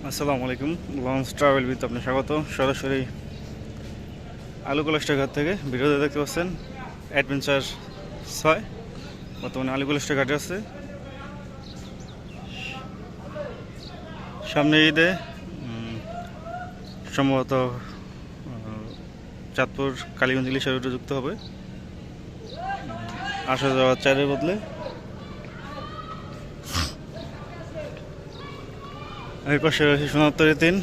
আসসালামু আলাইকুম। Launch travel with আপনি স্বাগত। সরাসরি আলু কলেস্টার ঘাট থেকে ভিডিওতে দেখতে পাচ্ছেন অ্যাডভেঞ্চার 6 বর্তমানে আলু কলেস্টার ঘাটে আছে। সামনে ঈদে সম্ভবত চাঁদপুর কালীগঞ্জ ইলিশা রুটে যুক্ত হবে আসা যাওয়া চারের বদলে। এর পাশে রয়েছে সোনাত্তরী 3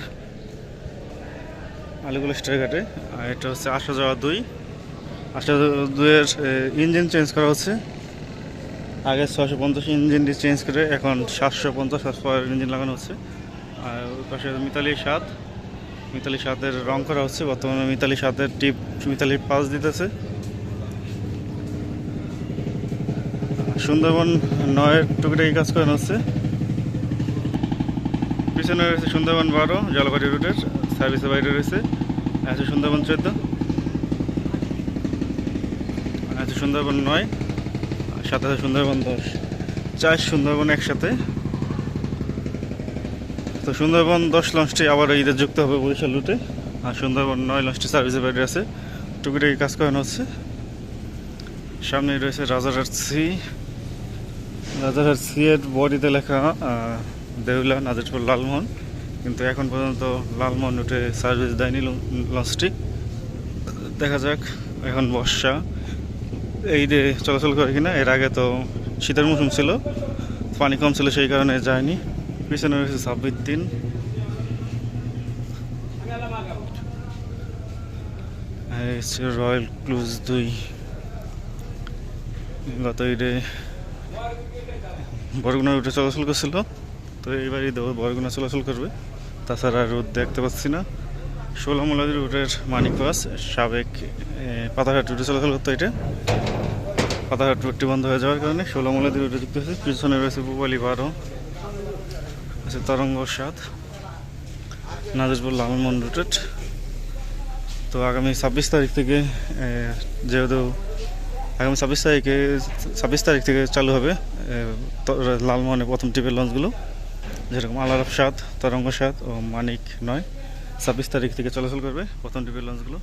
আলু কলেস্টার ঘাটে। আর এটা হচ্ছে আসা যাওয়া 2। আসা যাওয়া 2-এর ইঞ্জিন চেঞ্জ করা হচ্ছে। আগে 650 ইঞ্জিনটি চেঞ্জ করে এখন 750 ইঞ্জিন লাগানো হচ্ছে। আর ওই পাশে মিতালি 7-এর রং করা হচ্ছে। বর্তমানে মিতালি 7-এর টিপ মিতালি 5 দিতেছে। সুন্দরবন 9-এর টুকিটাকি কাজ করানো হচ্ছে। পিছনে রয়েছে সুন্দরবন 12 জলপাইগুড়ি রুটের সার্ভিসের বাইরে রয়েছে। আছে সুন্দরবন 14, আছে সুন্দরবন 9, সাথে আছে সুন্দরবন 10। 4 সুন্দরবন একসাথে। তো সুন্দরবন 10 লঞ্চটি আবার ঈদের যুক্ত হবে বরিশাল রুটে। আর সুন্দরবন 9 লঞ্চটি সার্ভিসের বাইরে আছে, টুকিটাকি কাজ করানো হচ্ছে। সামনে রয়েছে রাজারহাট সি এর বডিতে লেখা দেউলা নাজিরপুর লালমোহন, কিন্তু এখন পর্যন্ত লালমোহন রুটে সার্ভিস দেয়নি লঞ্চটি। দেখা যাক এখন বর্ষা এই ঈদে চলাচল করে কিনা। এর আগে তো শীতের মৌসুম ছিল, পানি কম ছিল, সেই কারণে যায়নি। পিছনে রয়েছে 26-3। রয়্যাল ক্রুজ 2 গত ঈদে বরগুনা রুটে চলাচল করছিল, তো এইবার ঈদে বরগুনা চলাচল করবে। তাছাড়া রুট দেখতে পাচ্ছি না। 16 মোলাদি রুটের মানিক বাস সাবেক পাতাঘাট রুটে চলাচল করতো। এটা পাতাঘাট রুটটি বন্ধ হয়ে যাওয়ার কারণে 16 মোলাদি রুটে যুক্ত হয়েছে। পিছনে রয়েছে পুবালি 12, আছে তরঙ্গ 7, নাজিরপুর লালমোহন রুটের। তো আগামী 26 তারিখ থেকে যেহেতু আগামী 26 তারিখ থেকে চালু হবে লালমোহনের প্রথম টিপের লঞ্চগুলো, যেরকম আলারাফ 7, তরঙ্গ 7 ও মানিক 9। 26 তারিখ থেকে চলাচল করবে প্রথম টিপের লঞ্চগুলো।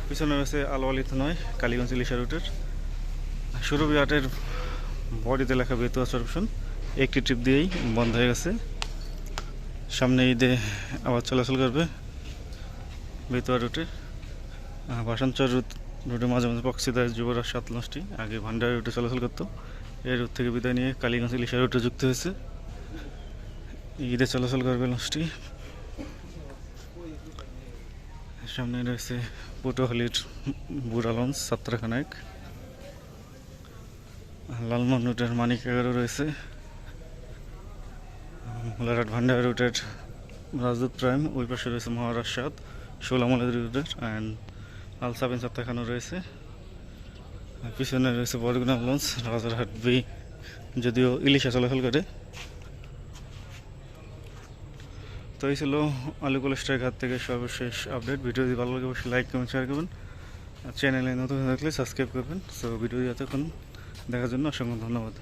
পিছনে রয়েছে আলোয়ালিত 9 কালীগঞ্জ ইলিশা রুটের। সুরভি 8-এর বডিতে লেখা বেতুয়া সরপশন একটি ট্রিপ দিয়েই বন্ধ হয়ে গেছে। সামনে ঈদে আবার চলাচল করবে বেতুয়া রুটে। ভাসানচর রুটে মাঝে মাঝে পক্সিদায় যুবরাজ 7 লঞ্চটি আগে ভান্ডার রুটে চলাচল করতো। এই রুট থেকে বিদায় নিয়ে কালীগঞ্জ ইলিশা রুটে যুক্ত হয়েছে। ঈদে চলাচল করবে লঞ্চটি। সামনে রয়েছে পটুয়াখালীর বুড়া লঞ্চ সাতরাখানা 1। লালমোহন রুটের মানিক 11 রয়েছে। মোলারহাট ভান্ডার রুটের রাজদূত প্রাইম, ওই পাশে রয়েছে মহারাজ 7 16 মোলাদি রুটের অ্যান্ড আলসাবিন সাতখানো রয়েছে। পিছনে রয়েছে বরগুনা লঞ্চ রাজারহাট বি, যদিও ইলিশা চলাচল করে। তো এই ছিল আলু কলেস্টার ঘাট থেকে সর্বশেষ আপডেট। ভিডিও যদি ভালো লাগে অবশ্যই লাইক কমেন্ট শেয়ার করবেন। চ্যানেলে নতুন থাকলে সাবস্ক্রাইব করবেন। সো ভিডিও এতক্ষণ দেখার জন্য অসংখ্য ধন্যবাদ।